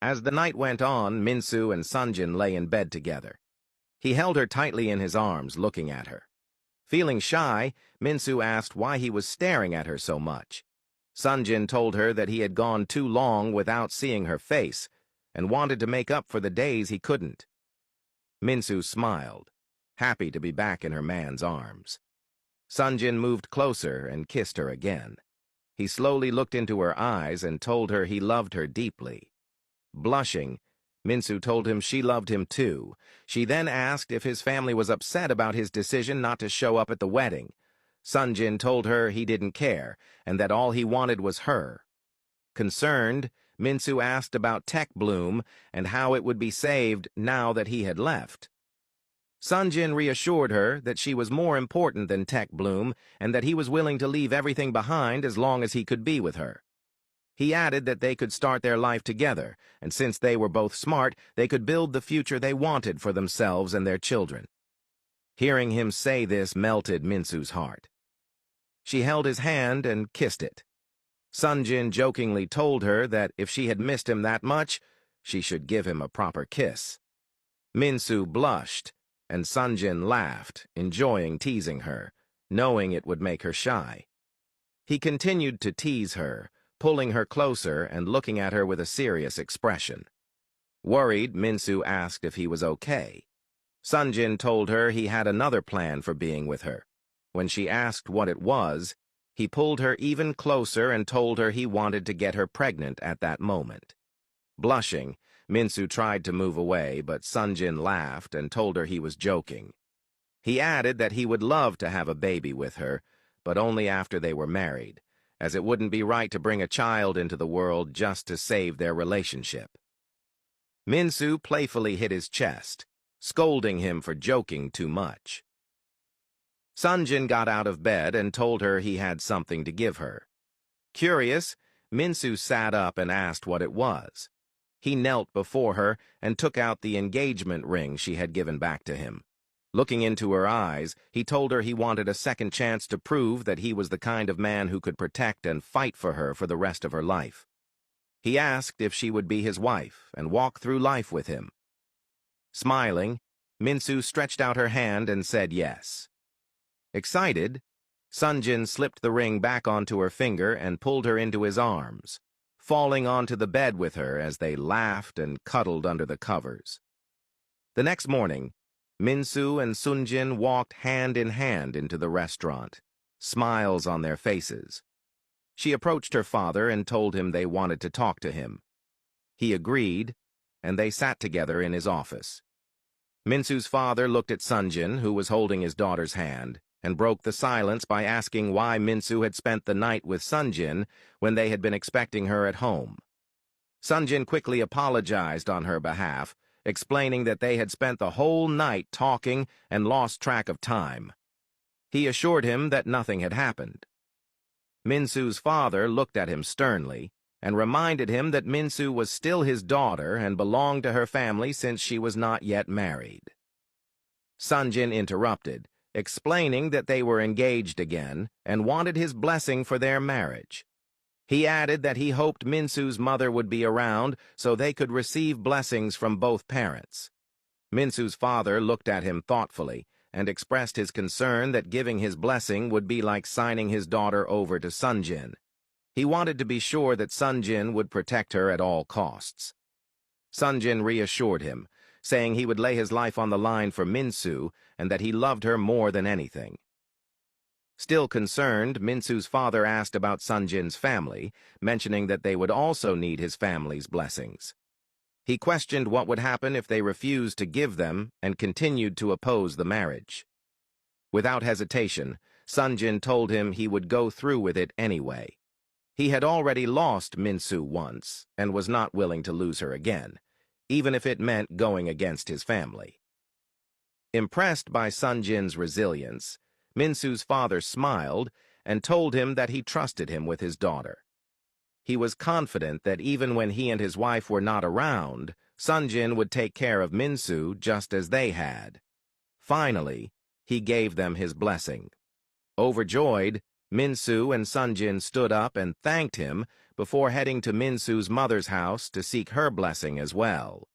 As the night went on, Minsu and Sunjin lay in bed together. He held her tightly in his arms, looking at her. Feeling shy, Minsu asked why he was staring at her so much. Sunjin told her that he had gone too long without seeing her face, and wanted to make up for the days he couldn't. Minsu smiled, happy to be back in her man's arms. Sunjin moved closer and kissed her again. He slowly looked into her eyes and told her he loved her deeply. Blushing, Minsu told him she loved him too. She then asked if his family was upset about his decision not to show up at the wedding. Sunjin told her he didn't care, and that all he wanted was her. Concerned, Minsu asked about Tech Bloom and how it would be saved now that he had left. Sunjin reassured her that she was more important than Tech Bloom and that he was willing to leave everything behind as long as he could be with her. He added that they could start their life together, and since they were both smart, they could build the future they wanted for themselves and their children. Hearing him say this melted Minsu's heart. She held his hand and kissed it. Sunjin jokingly told her that if she had missed him that much, she should give him a proper kiss. Minsu blushed, and Sunjin laughed, enjoying teasing her, knowing it would make her shy. He continued to tease her, pulling her closer and looking at her with a serious expression. Worried, Minsu asked if he was okay. Sunjin told her he had another plan for being with her. When she asked what it was, he pulled her even closer and told her he wanted to get her pregnant at that moment. Blushing, Minsu tried to move away, but Sunjin laughed and told her he was joking. He added that he would love to have a baby with her, but only after they were married, as it wouldn't be right to bring a child into the world just to save their relationship. Minsu playfully hit his chest, scolding him for joking too much. Sunjin got out of bed and told her he had something to give her. Curious, Minsu sat up and asked what it was. He knelt before her and took out the engagement ring she had given back to him. Looking into her eyes, he told her he wanted a second chance to prove that he was the kind of man who could protect and fight for her for the rest of her life. He asked if she would be his wife and walk through life with him. Smiling, Minsu stretched out her hand and said yes. Excited, Sunjin slipped the ring back onto her finger and pulled her into his arms, falling onto the bed with her as they laughed and cuddled under the covers. The next morning, Minsu and Sunjin walked hand in hand into the restaurant, smiles on their faces. She approached her father and told him they wanted to talk to him. He agreed, and they sat together in his office. Minsu's father looked at Sunjin, who was holding his daughter's hand, and broke the silence by asking why Minsu had spent the night with Sunjin when they had been expecting her at home. Sunjin quickly apologized on her behalf, explaining that they had spent the whole night talking and lost track of time. He assured him that nothing had happened. Minsu's father looked at him sternly and reminded him that Minsu was still his daughter and belonged to her family since she was not yet married. Sunjin interrupted, explaining that they were engaged again and wanted his blessing for their marriage. He added that he hoped Minsu's mother would be around so they could receive blessings from both parents. Minsu's father looked at him thoughtfully and expressed his concern that giving his blessing would be like signing his daughter over to Sunjin. He wanted to be sure that Sunjin would protect her at all costs. Sunjin reassured him, saying he would lay his life on the line for Minsu and that he loved her more than anything. Still concerned, Minsu's father asked about Sunjin's family, mentioning that they would also need his family's blessings. He questioned what would happen if they refused to give them and continued to oppose the marriage. Without hesitation, Sunjin told him he would go through with it anyway. He had already lost Minsu once and was not willing to lose her again, even if it meant going against his family. Impressed by Sunjin's resilience, Minsu's father smiled and told him that he trusted him with his daughter. He was confident that even when he and his wife were not around, Sunjin would take care of Minsu just as they had. Finally, he gave them his blessing. Overjoyed, Minsu and Sunjin stood up and thanked him before heading to Minsu's mother's house to seek her blessing as well.